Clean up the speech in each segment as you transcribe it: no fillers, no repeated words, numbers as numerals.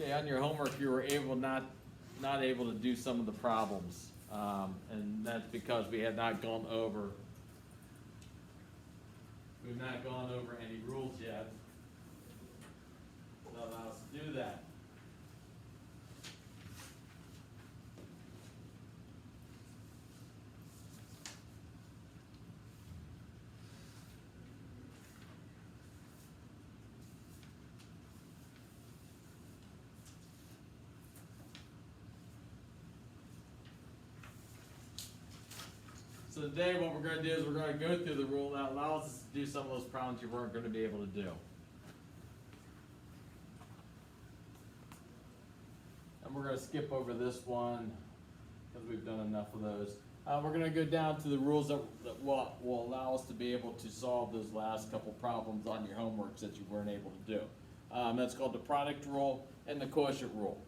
Okay, on your homework, you were not able to do some of the problems, and that's because we had not gone over. We've not gone over any rules yet that allow us to do that. So today what we're going to do is we're going to go through the rule that allows us to do some of those problems you weren't going to be able to do. And we're going to skip over this one because we've done enough of those. We're going to go down to the rules that will allow us to be able to solve those last couple problems on your homeworks that you weren't able to do. That's called the product rule and the quotient rule.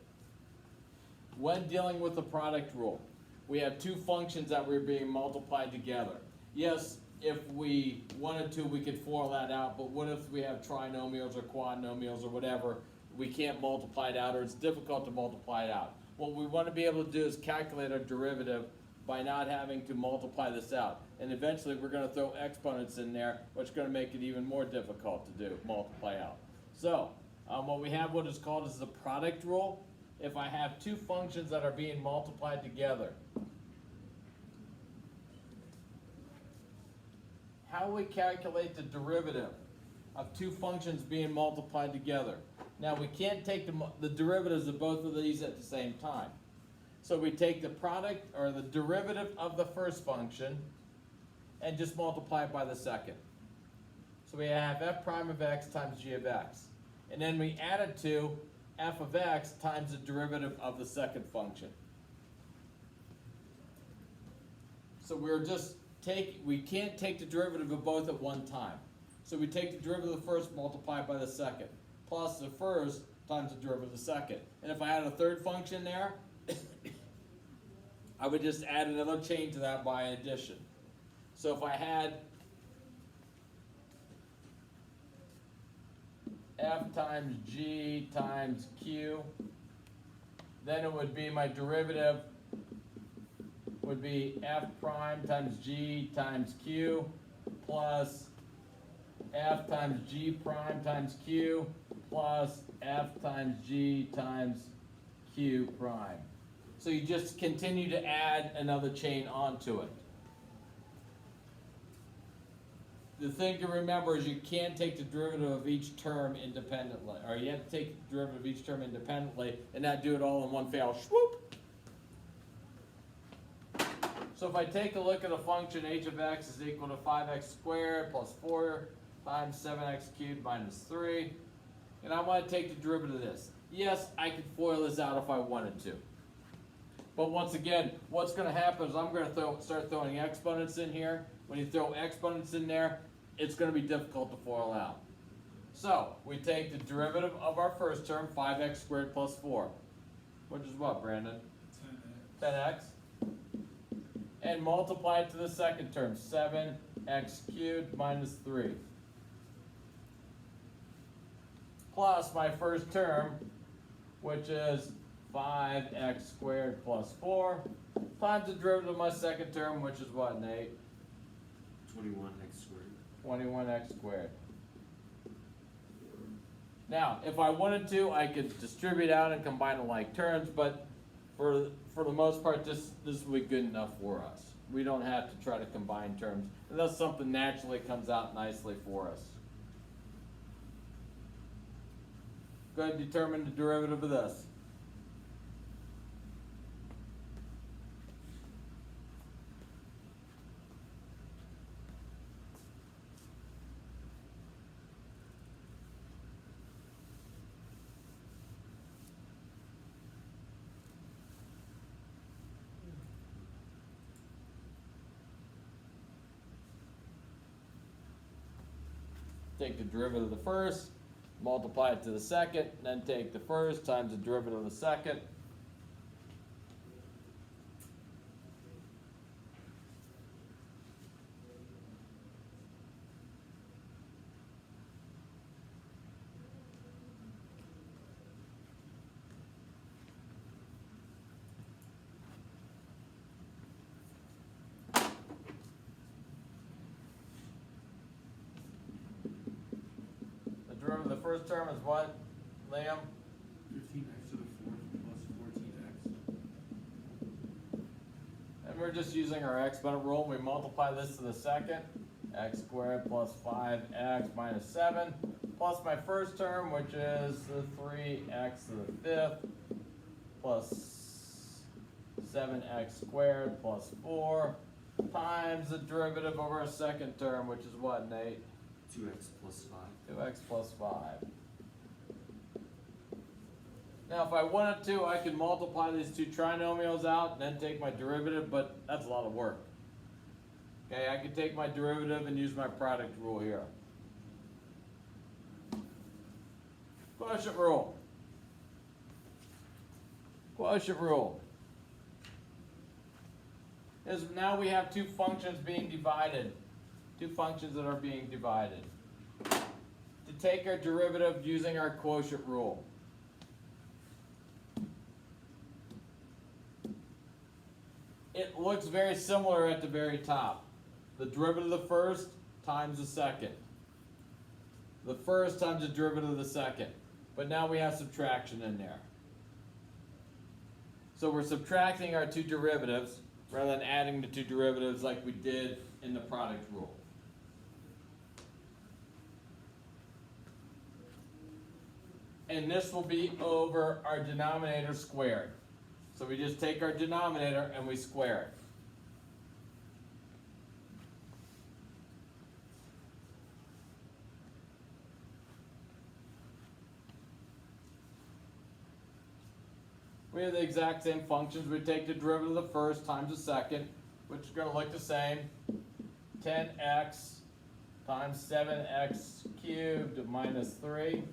When dealing with the product rule, we have two functions that were being multiplied together. Yes, if we wanted to, we could FOIL that out, but what if we have trinomials or quadnomials or whatever, we can't multiply it out, or it's difficult to multiply it out. What we want to be able to do is calculate our derivative by not having to multiply this out. And eventually we're going to throw exponents in there, which is going to make it even more difficult to do, multiply out. So, what we have what is called is the product rule. If I have two functions that are being multiplied together, how we calculate the derivative of two functions being multiplied together. Now we can't take the derivatives of both of these at the same time. So we take the product or the derivative of the first function and just multiply it by the second. So we have f prime of x times g of x. And then we add it to f of x times the derivative of the second function. So we can't take the derivative of both at one time. So we take the derivative of the first, multiply it by the second, plus the first times the derivative of the second. And if I had a third function there, I would just add another chain to that by addition. So if I had f times g times q, then it would be my derivative would be f prime times g times q plus f times g prime times q plus f times g times q prime. So you just continue to add another chain onto it. The thing to remember is you can't take the derivative of each term independently, or you have to take the derivative of each term independently and not do it all in one fell swoop. So if I take a look at a function, h of x is equal to 5x squared plus 4 times 7x cubed minus 3, and I want to take the derivative of this. Yes, I could FOIL this out if I wanted to. But once again, what's going to happen is I'm going to start throwing exponents in here. When you throw exponents in there, it's going to be difficult to FOIL out. So we take the derivative of our first term, 5x squared plus 4, which is what, Brandon? 10x. And multiply it to the second term, 7x cubed minus 3. Plus my first term, which is 5x squared plus 4, times the derivative of my second term, which is what, Nate? 21x squared. 21x squared. Now, if I wanted to, I could distribute out and combine the like terms, but for the most part, this will be good enough for us. We don't have to try to combine terms unless something naturally comes out nicely for us. Go ahead and determine the derivative of this. Take the derivative of the first, multiply it to the second, then take the first times the derivative of the second. first term is what, Liam? 15x to the 4th plus 14x. And we're just using our exponent rule. We multiply this to the second. X squared plus 5x minus 7 plus my first term, which is the 3x to the 5th plus 7x squared plus 4 times the derivative of our second term, which is what, Nate? 2x plus 5. 2x plus 5. Now, if I wanted to, I could multiply these two trinomials out and then take my derivative, but that's a lot of work. Okay, I could take my derivative and use my product rule here. Quotient rule. Quotient rule. Is now we have two functions being divided. Two functions that are being divided. To take our derivative using our quotient rule. It looks very similar at the very top. The derivative of the first times the second. The first times the derivative of the second. But now we have subtraction in there. So we're subtracting our two derivatives rather than adding the two derivatives like we did in the product rule. And this will be over our denominator squared. So we just take our denominator and we square it. We have the exact same functions. We take the derivative of the first times the second, which is going to look the same. 10x times 7x cubed minus 3.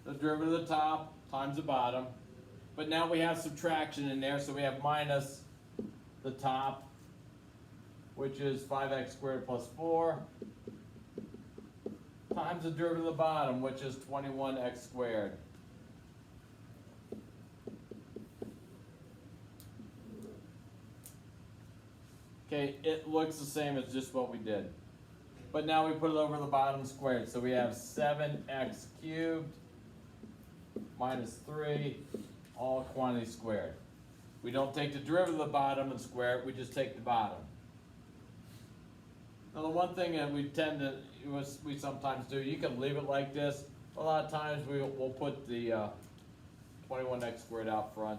The derivative of the top times the bottom. But now we have subtraction in there, so we have minus the top, which is 5x squared plus 4, times the derivative of the bottom, which is 21x squared. Okay, it looks the same as just what we did. But now we put it over the bottom squared. So we have 7x cubed minus 3, all quantity squared. We don't take the derivative of the bottom and square it, we just take the bottom. Now the one thing that we sometimes do, you can leave it like this. A lot of times we'll put the 21x squared out front.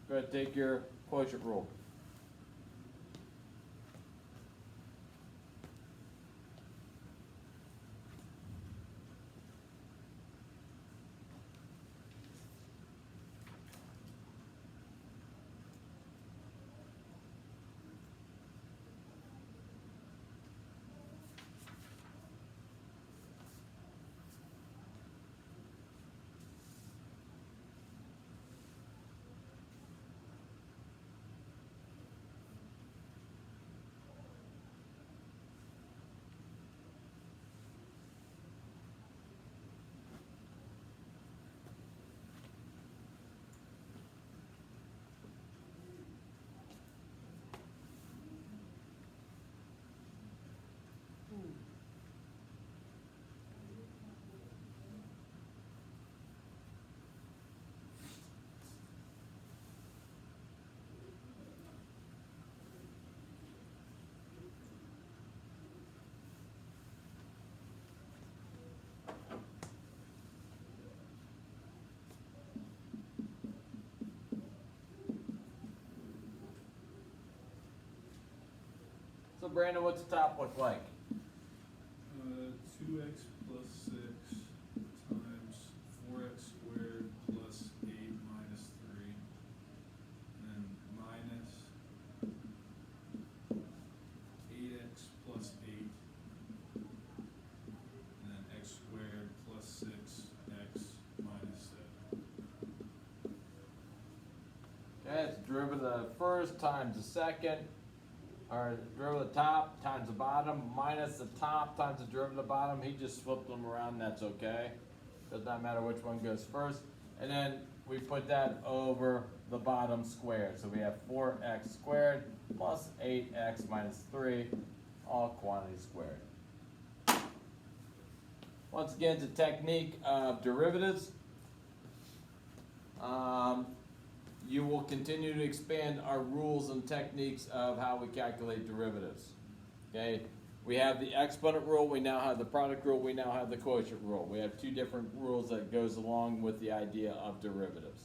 Go ahead, take your quotient rule. So Brandon, what's the top look like? 2x plus 6 times 4x squared plus 8 minus 3, and minus 8x plus 8, and then x squared plus 6x minus 7. Okay, it's derivative of the first times the second, or derivative of the top times the bottom, minus the top times the derivative of the bottom. He just flipped them around, that's okay. Does not matter which one goes first. And then we put that over the bottom square. So we have 4x squared plus 8x minus 3, all quantity squared. Once again, it's a technique of derivatives. You will continue to expand our rules and techniques of how we calculate derivatives. Okay, we have the exponent rule, we now have the product rule, we now have the quotient rule. We have two different rules that goes along with the idea of derivatives.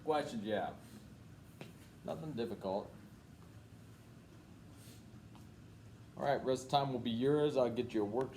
Questions you have? Nothing difficult. All right, rest of the time will be yours. I'll get you a worksheet.